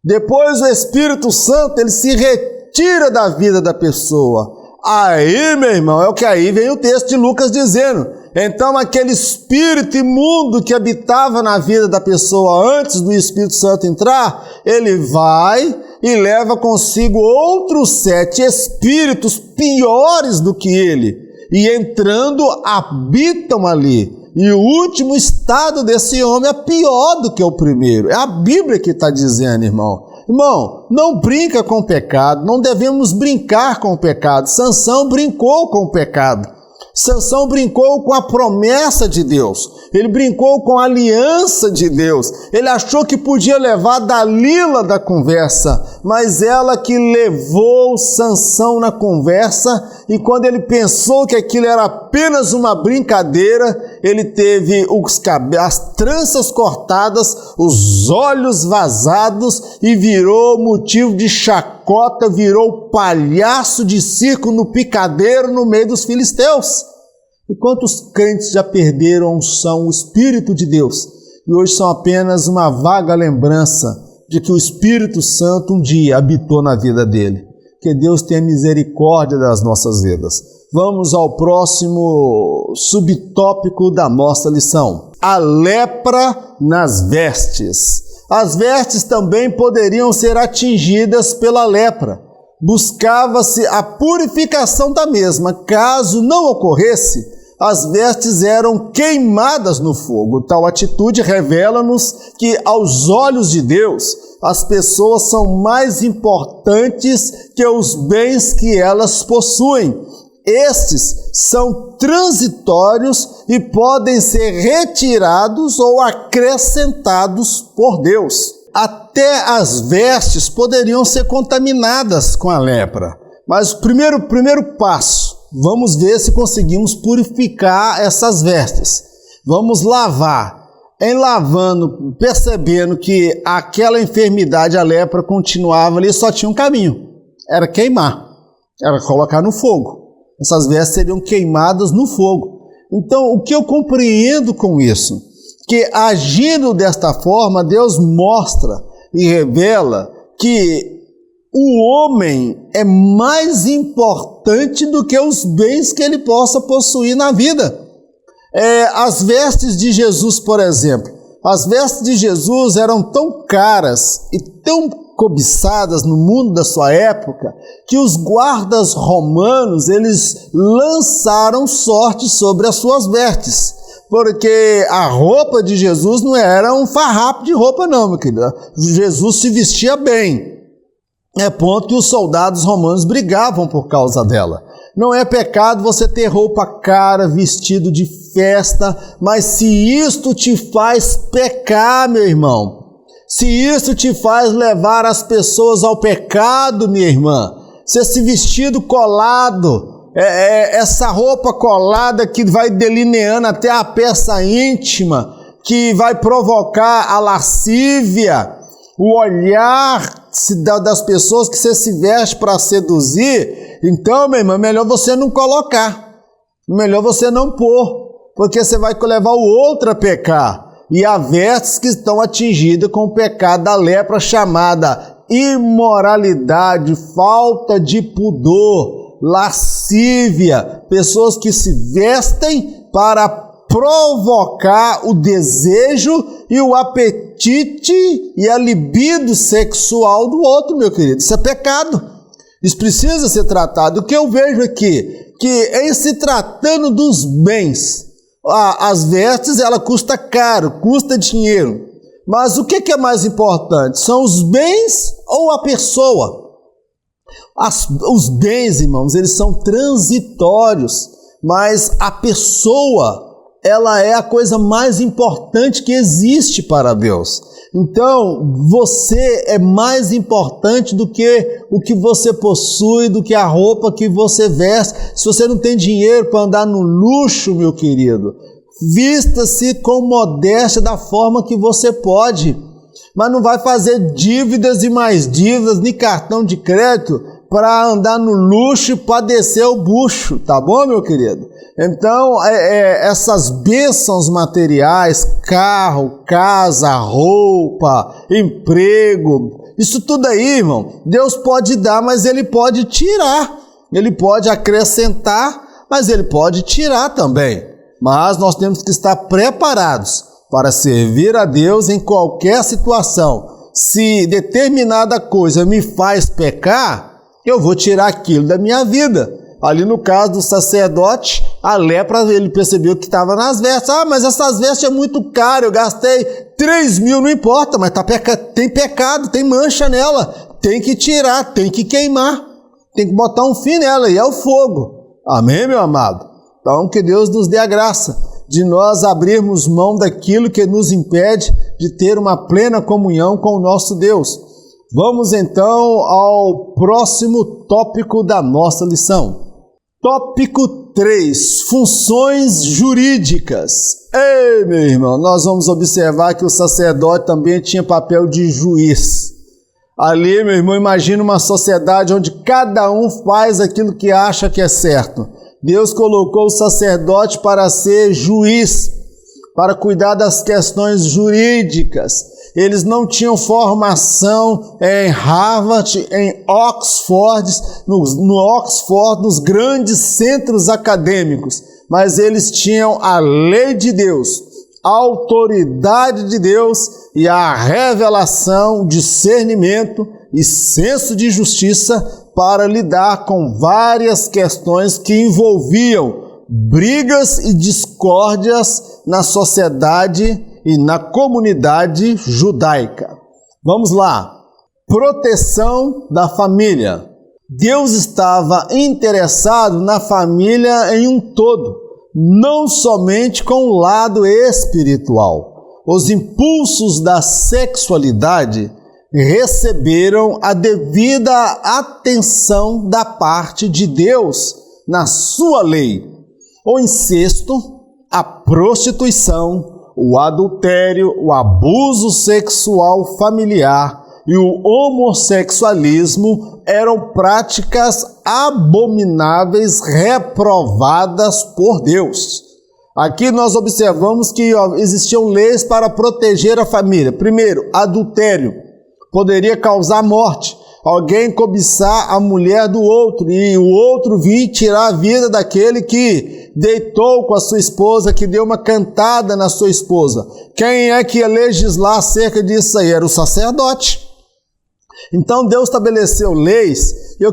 Depois o Espírito Santo ele se retira da vida da pessoa. Aí, meu irmão, é o que aí vem o texto de Lucas dizendo. Então, aquele espírito imundo que habitava na vida da pessoa antes do Espírito Santo entrar, ele vai e leva consigo outros 7 espíritos piores do que ele, e entrando habitam ali. E o último estado desse homem é pior do que o primeiro. É a Bíblia que está dizendo, irmão. Irmão, não brinca com o pecado, não devemos brincar com o pecado. Sansão brincou com o pecado. Sansão brincou com a promessa de Deus, ele brincou com a aliança de Deus, ele achou que podia levar Dalila da conversa, mas ela que levou Sansão na conversa, e quando ele pensou que aquilo era apenas uma brincadeira, ele teve as tranças cortadas, os olhos vazados e virou motivo de chacota, virou palhaço de circo no picadeiro no meio dos filisteus. E quantos crentes já perderam a unção, o Espírito de Deus, e hoje são apenas uma vaga lembrança de que o Espírito Santo um dia habitou na vida dele. Que Deus tenha misericórdia das nossas vidas. Vamos ao próximo subtópico da nossa lição. A lepra nas vestes. As vestes também poderiam ser atingidas pela lepra. Buscava-se a purificação da mesma. Caso não ocorresse, as vestes eram queimadas no fogo. Tal atitude revela-nos que, aos olhos de Deus, as pessoas são mais importantes que os bens que elas possuem. estes são transitórios e podem ser retirados ou acrescentados por Deus. Até as vestes poderiam ser contaminadas com a lepra. Mas o primeiro passo, vamos ver se conseguimos purificar essas vestes. Vamos lavar. Em lavando, percebendo que aquela enfermidade, a lepra, continuava ali, só tinha um caminho. Era queimar. Era colocar no fogo. Essas vestes seriam queimadas no fogo. Então, o que eu compreendo com isso? Que agindo desta forma, Deus mostra e revela que o homem é mais importante do que os bens que ele possa possuir na vida. As vestes de Jesus, por exemplo, as vestes de Jesus eram tão caras e tão cobiçadas no mundo da sua época, que os guardas romanos, eles lançaram sorte sobre as suas vestes, porque a roupa de Jesus não era um farrapo de roupa não, meu querido. Jesus se vestia bem, ponto que os soldados romanos brigavam por causa dela. Não é pecado você ter roupa cara, vestido de festa, mas se isto te faz pecar, meu irmão, se isso te faz levar as pessoas ao pecado, minha irmã, se esse vestido colado, essa roupa colada que vai delineando até a peça íntima, que vai provocar a lascívia, o olhar das pessoas que você se veste para seduzir, então, meu irmão, melhor você não colocar, melhor você não pôr, porque você vai levar o outro a pecar. E há vestes que estão atingidas com o pecado da lepra, chamada imoralidade, falta de pudor, lascívia, pessoas que se vestem para provocar o desejo e o apetite e a libido sexual do outro, meu querido. Isso é pecado. Isso precisa ser tratado. O que eu vejo aqui, que em se tratando dos bens, as vestes, ela custa caro, custa dinheiro. Mas o que é mais importante? São os bens ou a pessoa? Os bens, irmãos, eles são transitórios, mas a pessoa, ela é a coisa mais importante que existe para Deus. Então, você é mais importante do que o que você possui, do que a roupa que você veste. Se você não tem dinheiro para andar no luxo, meu querido, vista-se com modéstia da forma que você pode. Mas não vai fazer dívidas e mais dívidas, nem cartão de crédito, para andar no luxo e padecer o bucho, tá bom, meu querido? Então, essas bênçãos materiais, carro, casa, roupa, emprego, isso tudo aí, irmão, Deus pode dar, mas Ele pode tirar. Ele pode acrescentar, mas Ele pode tirar também. Mas nós temos que estar preparados para servir a Deus em qualquer situação. Se determinada coisa me faz pecar, eu vou tirar aquilo da minha vida. Ali no caso do sacerdote, a lepra, ele percebeu que estava nas vestes. Mas essas vestes é muito caro, eu gastei 3.000, não importa, mas tem pecado, tem mancha nela, tem que tirar, tem que queimar, tem que botar um fim nela, e é o fogo. Amém, meu amado? Então, que Deus nos dê a graça de nós abrirmos mão daquilo que nos impede de ter uma plena comunhão com o nosso Deus. Vamos então ao próximo tópico da nossa lição. Tópico 3, funções jurídicas. Ei, meu irmão, nós vamos observar que o sacerdote também tinha papel de juiz. Ali, meu irmão, imagina uma sociedade onde cada um faz aquilo que acha que é certo. Deus colocou o sacerdote para ser juiz, para cuidar das questões jurídicas. Eles não tinham formação em Harvard, em Oxford, nos grandes centros acadêmicos, mas eles tinham a lei de Deus, a autoridade de Deus e a revelação, discernimento e senso de justiça para lidar com várias questões que envolviam brigas e discórdias na sociedade e na comunidade judaica. Vamos lá. Proteção da família. Deus estava interessado na família em um todo, não somente com o lado espiritual. Os impulsos da sexualidade receberam a devida atenção da parte de Deus na sua lei. O incesto, a prostituição, o adultério, o abuso sexual familiar e o homossexualismo eram práticas abomináveis reprovadas por Deus. Aqui nós observamos que existiam leis para proteger a família. Primeiro, adultério poderia causar morte. Alguém cobiçar a mulher do outro e o outro vir tirar a vida daquele que deitou com a sua esposa, que deu uma cantada na sua esposa. Quem é que ia legislar acerca disso aí? Era o sacerdote. Então Deus estabeleceu leis, eu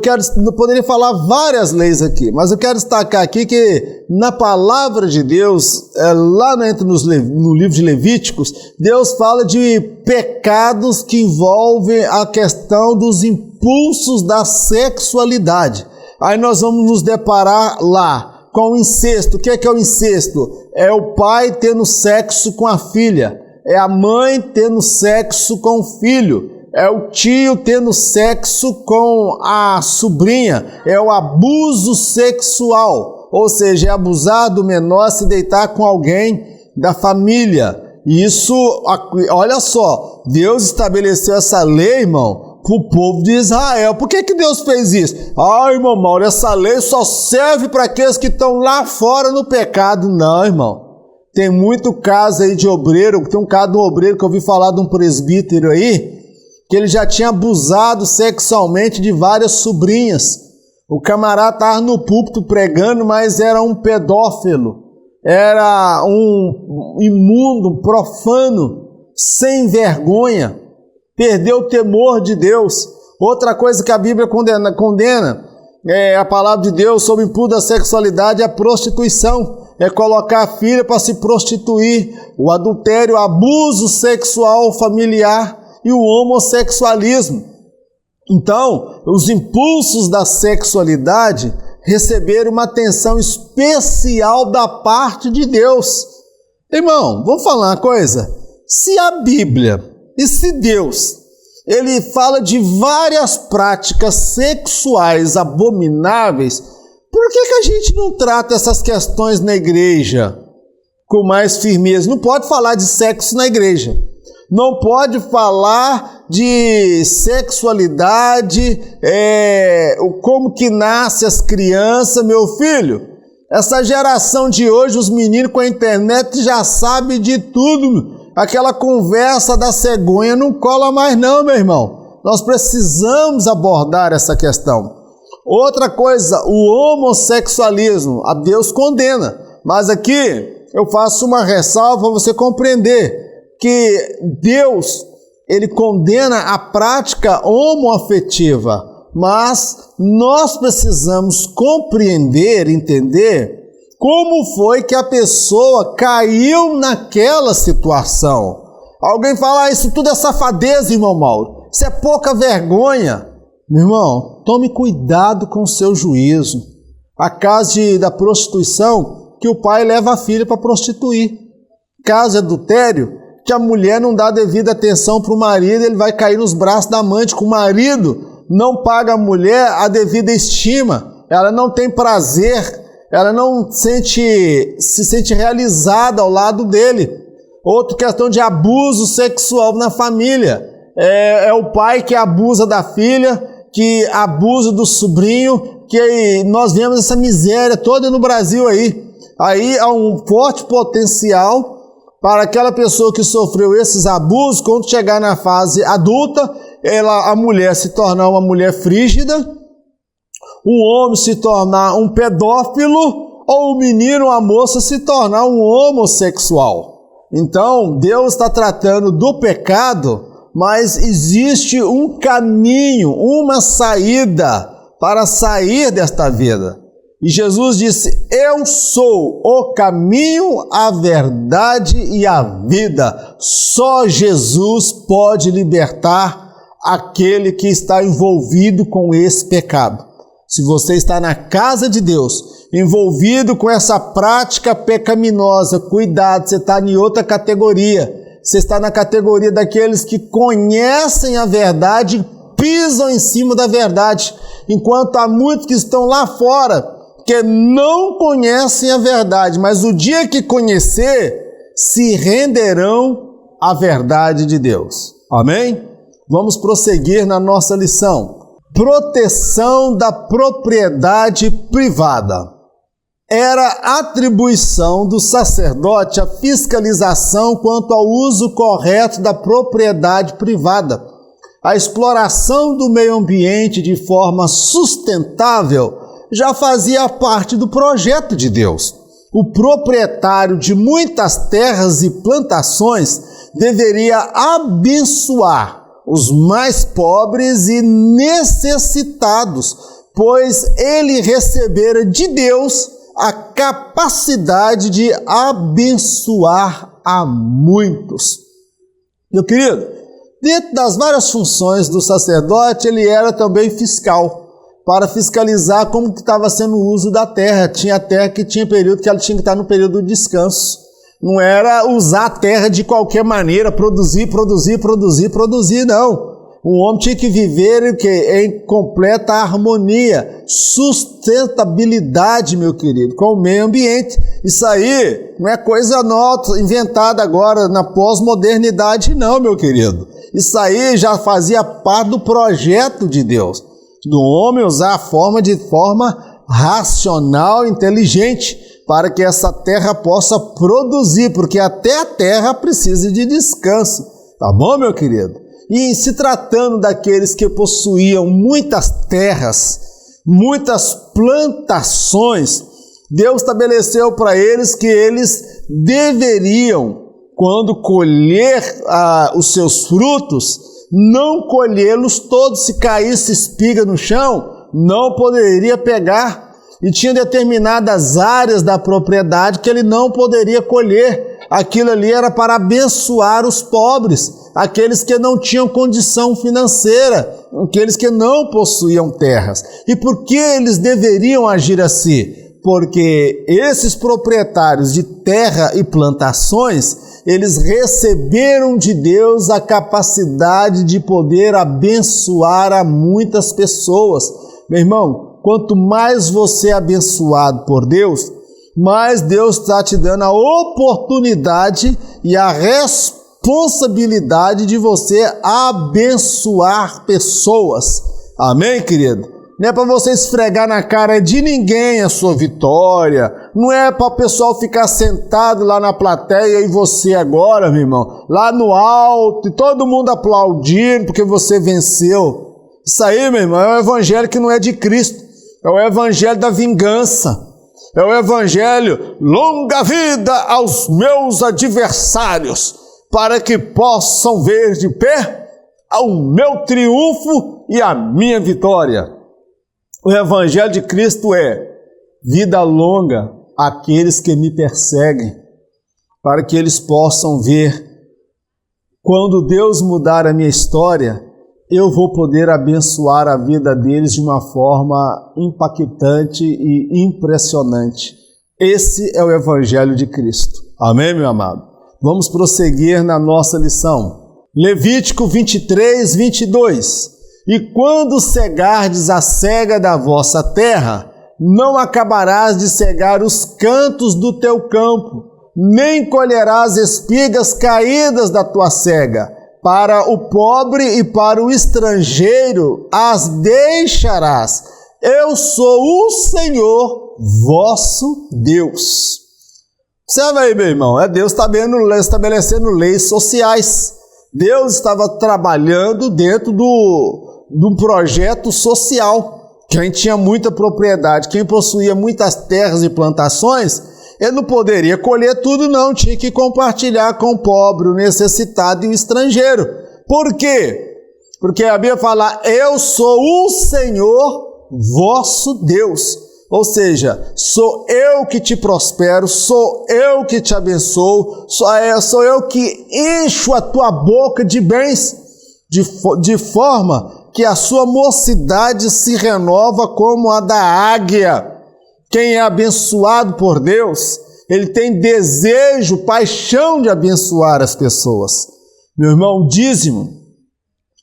poderia falar várias leis aqui, mas eu quero destacar aqui que na palavra de Deus, lá no livro de Levíticos, Deus fala de pecados que envolvem a questão dos impulsos da sexualidade. Aí nós vamos nos deparar lá com o incesto. O que é o incesto? É o pai tendo sexo com a filha, é a mãe tendo sexo com o filho, é o tio tendo sexo com a sobrinha, é o abuso sexual, ou seja, é abusar do menor, se deitar com alguém da família. Isso, olha só, Deus estabeleceu essa lei, irmão, para o povo de Israel. Por que Deus fez isso? Irmão Mauro, essa lei só serve para aqueles que estão lá fora no pecado. Não, irmão. Tem muito caso aí de obreiro, tem um caso de um obreiro que eu ouvi falar de um presbítero aí, que ele já tinha abusado sexualmente de várias sobrinhas. O camarada estava no púlpito pregando, mas era um pedófilo, era um imundo, um profano, sem vergonha, perdeu o temor de Deus. Outra coisa que a Bíblia condena a palavra de Deus sobre o impulso da sexualidade é a prostituição, é colocar a filha para se prostituir, o adultério, o abuso sexual familiar e o homossexualismo. Então, os impulsos da sexualidade receberam uma atenção especial da parte de Deus. Irmão, vamos falar uma coisa? Se a Bíblia e se Deus, ele fala de várias práticas sexuais abomináveis, por que a gente não trata essas questões na igreja com mais firmeza? Não pode falar de sexo na igreja. Não pode falar de sexualidade, como que nasce as crianças, meu filho. Essa geração de hoje, os meninos com a internet já sabem de tudo. Aquela conversa da cegonha não cola mais não, meu irmão. Nós precisamos abordar essa questão. Outra coisa, o homossexualismo, a Deus condena. Mas aqui eu faço uma ressalva para você compreender que Deus, ele condena a prática homoafetiva, mas nós precisamos compreender, entender como foi que a pessoa caiu naquela situação. Alguém fala, isso tudo é safadeza, irmão Mauro, isso é pouca vergonha. Meu irmão, tome cuidado com o seu juízo. A caso da prostituição, que o pai leva a filha para prostituir. Caso de adultério, que a mulher não dá devida atenção para o marido, ele vai cair nos braços da amante, que o marido não paga a mulher a devida estima, ela não tem prazer, ela não se sente realizada ao lado dele. Outra questão de abuso sexual na família, é o pai que abusa da filha, que abusa do sobrinho, que nós vemos essa miséria toda no Brasil aí. Aí há um forte potencial para aquela pessoa que sofreu esses abusos, quando chegar na fase adulta, a mulher se tornar uma mulher frígida, o homem se tornar um pedófilo, ou o menino ou a moça se tornar um homossexual. Então, Deus está tratando do pecado, mas existe um caminho, uma saída para sair desta vida. E Jesus disse, eu sou o caminho, a verdade e a vida. Só Jesus pode libertar aquele que está envolvido com esse pecado. Se você está na casa de Deus, envolvido com essa prática pecaminosa, cuidado, você está em outra categoria. Você está na categoria daqueles que conhecem a verdade e pisam em cima da verdade, enquanto há muitos que estão lá fora que não conhecem a verdade, mas o dia que conhecer, se renderão à verdade de Deus. Amém? Vamos prosseguir na nossa lição. Proteção da propriedade privada. Era atribuição do sacerdote a fiscalização quanto ao uso correto da propriedade privada. A exploração do meio ambiente de forma sustentável já fazia parte do projeto de Deus. O proprietário de muitas terras e plantações deveria abençoar os mais pobres e necessitados, pois ele recebera de Deus a capacidade de abençoar a muitos. Meu querido, dentro das várias funções do sacerdote, ele era também fiscal, para fiscalizar como que estava sendo o uso da terra. Tinha terra que tinha período que ela tinha que estar no período de descanso. Não era usar a terra de qualquer maneira, produzir, não. O homem tinha que viver em completa harmonia, sustentabilidade, meu querido, com o meio ambiente. Isso aí não é coisa nova, inventada agora na pós-modernidade, não, meu querido. Isso aí já fazia parte do projeto de Deus, do homem usar a forma de forma racional, inteligente, para que essa terra possa produzir, porque até a terra precisa de descanso. Tá bom, meu querido? E se tratando daqueles que possuíam muitas terras, muitas plantações, Deus estabeleceu para eles que eles deveriam, quando colher os seus frutos, não colhê-los todos. Se caísse espiga no chão, não poderia pegar. E tinha determinadas áreas da propriedade que ele não poderia colher. Aquilo ali era para abençoar os pobres, aqueles que não tinham condição financeira, aqueles que não possuíam terras. E por que eles deveriam agir assim? Porque esses proprietários de terra e plantações, eles receberam de Deus a capacidade de poder abençoar a muitas pessoas. Meu irmão, quanto mais você é abençoado por Deus, mais Deus está te dando a oportunidade e a responsabilidade de você abençoar pessoas. Amém, querido? Não é para você esfregar na cara de ninguém a sua vitória, não é para o pessoal ficar sentado lá na plateia e você agora, meu irmão, lá no alto, e todo mundo aplaudindo porque você venceu. Isso aí, meu irmão, é um evangelho que não é de Cristo. É o evangelho da vingança, é o evangelho longa vida aos meus adversários, para que possam ver de pé o meu triunfo e a minha vitória. O evangelho de Cristo é vida longa àqueles que me perseguem, para que eles possam ver, quando Deus mudar a minha história, eu vou poder abençoar a vida deles de uma forma impactante e impressionante. Esse é o Evangelho de Cristo. Amém, meu amado? Vamos prosseguir na nossa lição. Levítico 23, 22. E quando cegardes a cega da vossa terra, não acabarás de cegar os cantos do teu campo, nem colherás espigas caídas da tua cega. Para o pobre e para o estrangeiro as deixarás. Eu sou o Senhor, vosso Deus. Observa aí, meu irmão, Deus estabelecendo leis sociais. Deus estava trabalhando dentro de um projeto social. Quem tinha muita propriedade, quem possuía muitas terras e plantações, ele não poderia colher tudo, não. Tinha que compartilhar com o pobre, o necessitado e o estrangeiro. Por quê? Porque a Bíblia fala, eu sou o Senhor, vosso Deus. Ou seja, sou eu que te prospero, sou eu que te abençoo, sou eu que encho a tua boca de bens. de forma que a sua mocidade se renova como a da águia. Quem é abençoado por Deus, ele tem desejo, paixão de abençoar as pessoas. Meu irmão, dízimo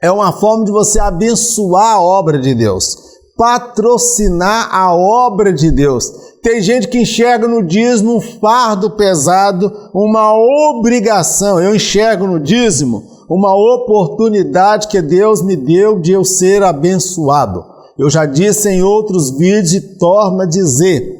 é uma forma de você abençoar a obra de Deus, patrocinar a obra de Deus. Tem gente que enxerga no dízimo um fardo pesado, uma obrigação. Eu enxergo no dízimo uma oportunidade que Deus me deu de eu ser abençoado. Eu já disse em outros vídeos e torno a dizer,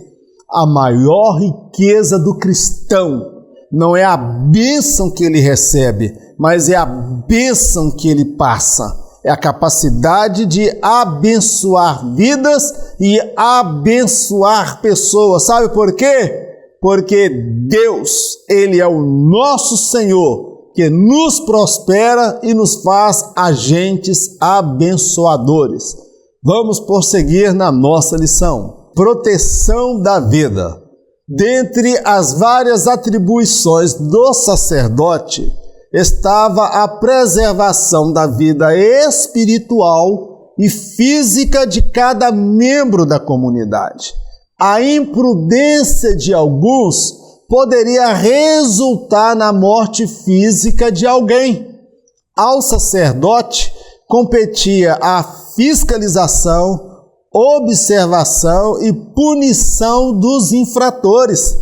a maior riqueza do cristão não é a bênção que ele recebe, mas é a bênção que ele passa. É a capacidade de abençoar vidas e abençoar pessoas. Sabe por quê? Porque Deus, Ele é o nosso Senhor, que nos prospera e nos faz agentes abençoadores. Vamos prosseguir na nossa lição. Proteção da vida. Dentre as várias atribuições do sacerdote, estava a preservação da vida espiritual e física de cada membro da comunidade. A imprudência de alguns poderia resultar na morte física de alguém. Ao sacerdote competia a fiscalização, observação e punição dos infratores.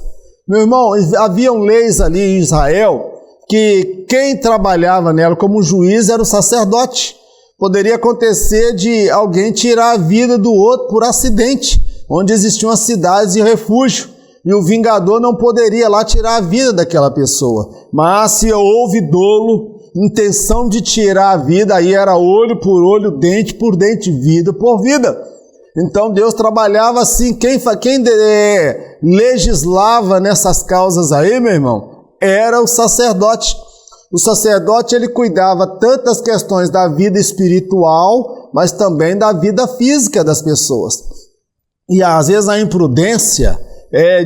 Meu irmão, haviam leis ali em Israel que quem trabalhava nela como juiz era o sacerdote. Poderia acontecer de alguém tirar a vida do outro por acidente, onde existiam as cidades de refúgio, e o vingador não poderia lá tirar a vida daquela pessoa. Mas se houve dolo, intenção de tirar a vida, aí era olho por olho, dente por dente, vida por vida. Então Deus trabalhava assim. Quem legislava nessas causas aí, meu irmão, era o sacerdote. O sacerdote, ele cuidava tanto das questões da vida espiritual, mas também da vida física das pessoas. E às vezes a imprudência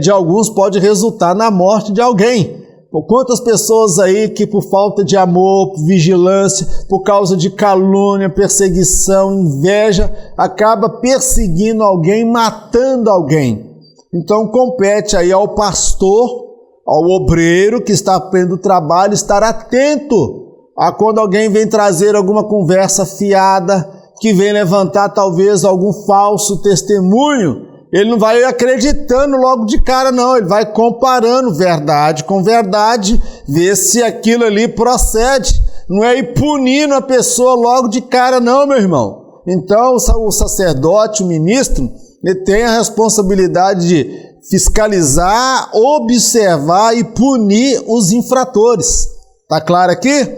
de alguns pode resultar na morte de alguém. Por quantas pessoas aí que por falta de amor, vigilância, por causa de calúnia, perseguição, inveja, acaba perseguindo alguém, matando alguém. Então compete aí ao pastor, ao obreiro que está aprendendo o trabalho, estar atento a quando alguém vem trazer alguma conversa fiada, que vem levantar talvez algum falso testemunho. Ele não vai acreditando logo de cara, não. Ele vai comparando verdade com verdade, ver se aquilo ali procede. Não é ir punindo a pessoa logo de cara, não, meu irmão. Então, o sacerdote, o ministro, ele tem a responsabilidade de fiscalizar, observar e punir os infratores. Tá claro aqui?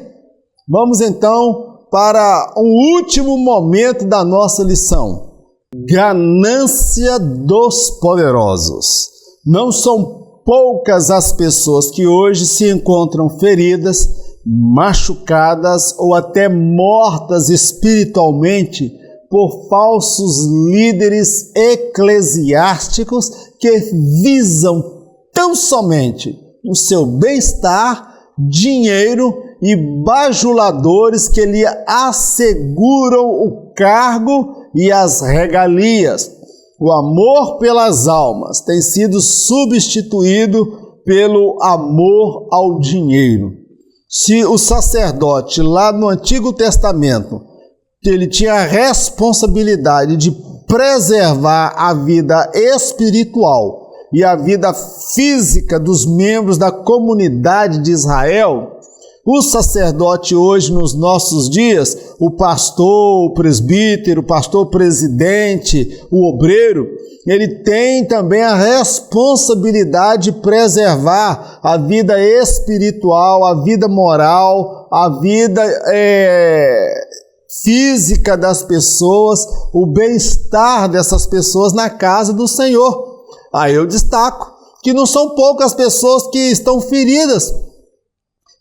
Vamos então para um último momento da nossa lição. Ganância dos poderosos. Não são poucas as pessoas que hoje se encontram feridas, machucadas ou até mortas espiritualmente por falsos líderes eclesiásticos que visam tão somente o seu bem-estar, dinheiro e bajuladores que lhe asseguram o cargo e as regalias. O amor pelas almas tem sido substituído pelo amor ao dinheiro. Se o sacerdote lá no Antigo Testamento, ele tinha a responsabilidade de preservar a vida espiritual e a vida física dos membros da comunidade de Israel, o sacerdote hoje, nos nossos dias, o pastor, o presbítero, o pastor presidente, o obreiro, ele tem também a responsabilidade de preservar a vida espiritual, a vida moral, a vida física das pessoas, o bem-estar dessas pessoas na casa do Senhor. Aí eu destaco que não são poucas pessoas que estão feridas,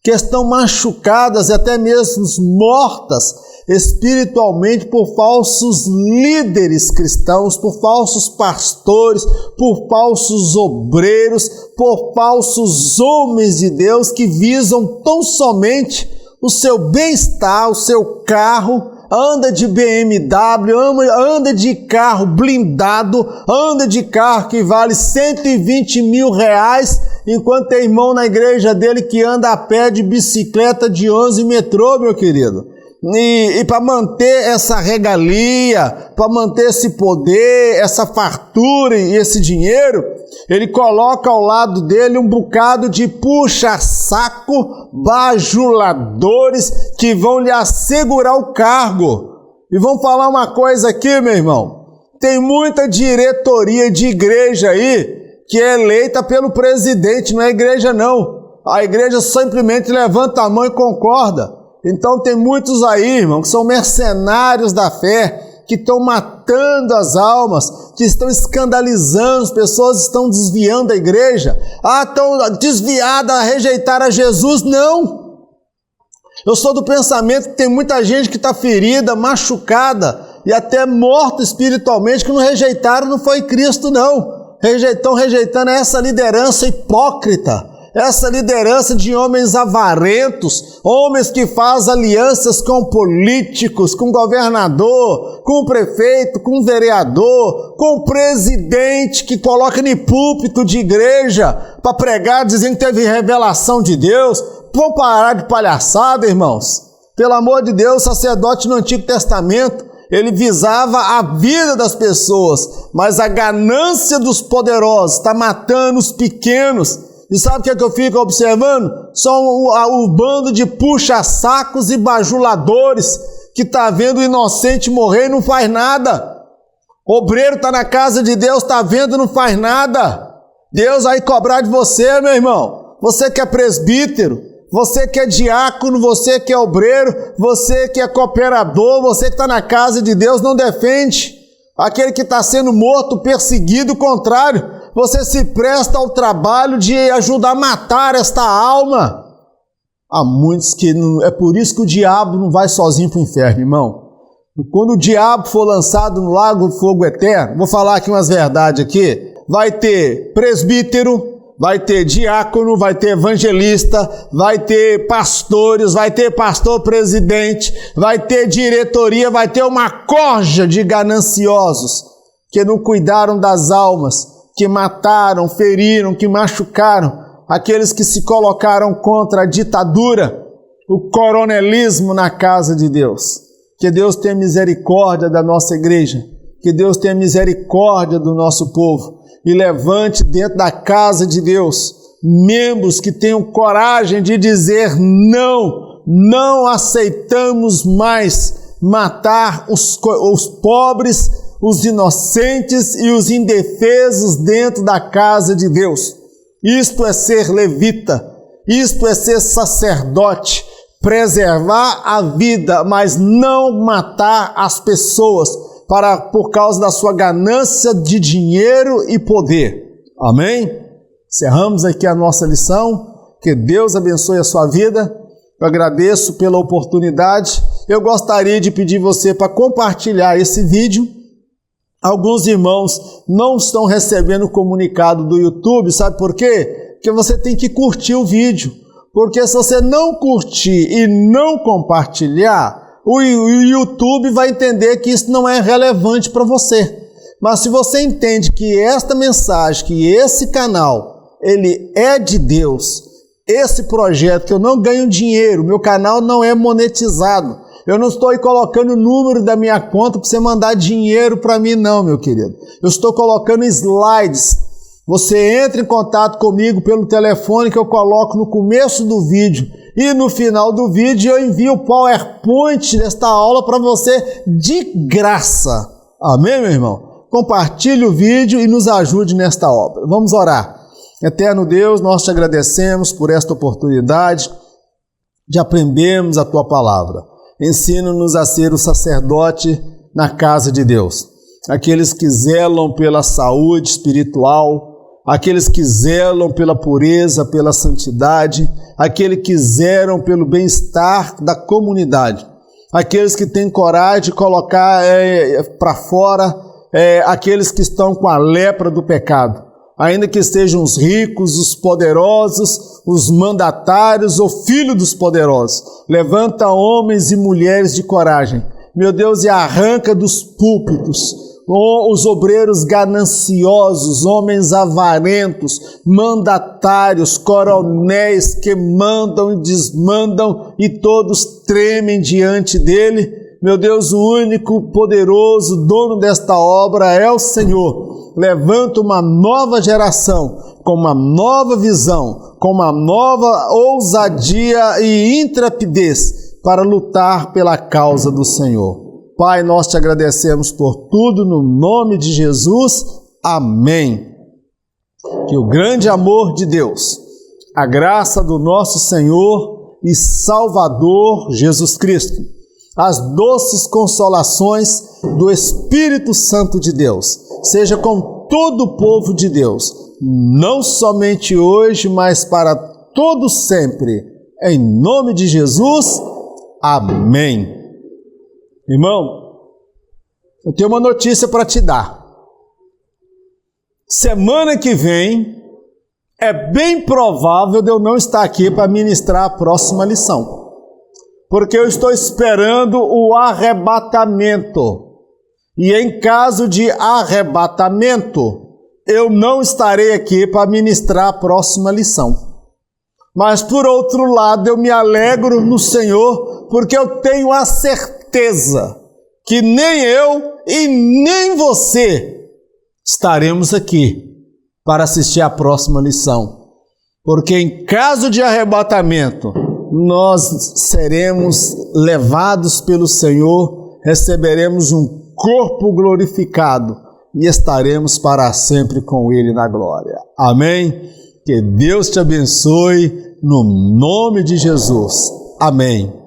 que estão machucadas e até mesmo mortas espiritualmente por falsos líderes cristãos, por falsos pastores, por falsos obreiros, por falsos homens de Deus que visam tão somente o seu bem-estar, o seu carro, anda de BMW, anda de carro blindado, anda de carro que vale 120 mil reais, enquanto tem irmão na igreja dele que anda a pé de bicicleta de 11 metrô, meu querido. E para manter essa regalia, para manter esse poder, essa fartura e esse dinheiro, ele coloca ao lado dele um bocado de puxa-saco, bajuladores que vão lhe assegurar o cargo. E vamos falar uma coisa aqui, meu irmão. Tem muita diretoria de igreja aí que é eleita pelo presidente, não é igreja não. A igreja simplesmente levanta a mão e concorda. Então tem muitos aí, irmão, que são mercenários da fé, que estão matando as almas, que estão escandalizando, as pessoas estão desviando a igreja. Estão desviadas a rejeitar a Jesus? Não! Eu sou do pensamento que tem muita gente que está ferida, machucada e até morta espiritualmente, que não rejeitaram, não foi Cristo não. Estão rejeitando essa liderança hipócrita, essa liderança de homens avarentos, homens que fazem alianças com políticos, com governador, com prefeito, com vereador, com presidente, que coloca em púlpito de igreja para pregar dizendo que teve revelação de Deus. Vamos parar de palhaçada, irmãos. Pelo amor de Deus, o sacerdote no Antigo Testamento, ele visava a vida das pessoas, mas a ganância dos poderosos está matando os pequenos. E sabe o que eu fico observando? São o bando de puxa-sacos e bajuladores que está vendo o inocente morrer e não faz nada. O obreiro está na casa de Deus, está vendo e não faz nada. Deus vai cobrar de você, meu irmão. Você que é presbítero, você que é diácono, você que é obreiro, você que é cooperador, você que está na casa de Deus, não defende aquele que está sendo morto, perseguido, o contrário. Você se presta ao trabalho de ajudar a matar esta alma. Há muitos que não, é por isso que o diabo não vai sozinho para o inferno, irmão. Quando o diabo for lançado no lago do fogo eterno, vou falar aqui umas verdades aqui, vai ter presbítero, vai ter diácono, vai ter evangelista, vai ter pastores, vai ter pastor presidente, vai ter diretoria, vai ter uma corja de gananciosos que não cuidaram das almas, que mataram, feriram, que machucaram, aqueles que se colocaram contra a ditadura, o coronelismo na casa de Deus. Que Deus tenha misericórdia da nossa igreja, que Deus tenha misericórdia do nosso povo e levante dentro da casa de Deus membros que tenham coragem de dizer não aceitamos mais matar os pobres, os inocentes e os indefesos dentro da casa de Deus. Isto é ser levita, isto é ser sacerdote, preservar a vida, mas não matar as pessoas por causa da sua ganância de dinheiro e poder. Amém? Encerramos aqui a nossa lição. Que Deus abençoe a sua vida. Eu agradeço pela oportunidade. Eu gostaria de pedir você para compartilhar esse vídeo. Alguns irmãos não estão recebendo o comunicado do YouTube, sabe por quê? Porque você tem que curtir o vídeo. Porque se você não curtir e não compartilhar, o YouTube vai entender que isso não é relevante para você. Mas se você entende que esta mensagem, que esse canal, ele é de Deus, esse projeto que eu não ganho dinheiro, meu canal não é monetizado, eu não estou aí colocando o número da minha conta para você mandar dinheiro para mim não, meu querido. Eu estou colocando slides. Você entra em contato comigo pelo telefone que eu coloco no começo do vídeo e no final do vídeo eu envio o PowerPoint desta aula para você de graça. Amém, meu irmão? Compartilhe o vídeo e nos ajude nesta obra. Vamos orar. Eterno Deus, nós te agradecemos por esta oportunidade de aprendermos a Tua palavra. Ensina-nos a ser o sacerdote na casa de Deus. Aqueles que zelam pela saúde espiritual, aqueles que zelam pela pureza, pela santidade, aqueles que zelam pelo bem-estar da comunidade, aqueles que têm coragem de colocar para fora aqueles que estão com a lepra do pecado. ainda que estejam os ricos, os poderosos, os mandatários ou filhos dos poderosos. Levanta homens e mulheres de coragem, meu Deus, e arranca dos púlpitos os obreiros gananciosos, homens avarentos, mandatários, coronéis que mandam e desmandam e todos tremem diante dele. Meu Deus, o único poderoso dono desta obra é o Senhor. Levanta uma nova geração com uma nova visão, com uma nova ousadia e intrepidez para lutar pela causa do Senhor. Pai, nós te agradecemos por tudo no nome de Jesus. Amém. Que o grande amor de Deus, a graça do nosso Senhor e Salvador Jesus Cristo, as doces consolações do Espírito Santo de Deus, seja com todo o povo de Deus, não somente hoje, mas para todo sempre. Em nome de Jesus. Amém. Irmão, eu tenho uma notícia para te dar. Semana que vem é bem provável de eu não estar aqui para ministrar a próxima lição, porque eu estou esperando o arrebatamento. E em caso de arrebatamento, eu não estarei aqui para ministrar a próxima lição. Mas por outro lado, eu me alegro no Senhor, porque eu tenho a certeza que nem eu e nem você estaremos aqui para assistir a próxima lição. Porque em caso de arrebatamento, nós seremos levados pelo Senhor, receberemos um corpo glorificado e estaremos para sempre com Ele na glória. Amém? Que Deus te abençoe no nome de Jesus. Amém.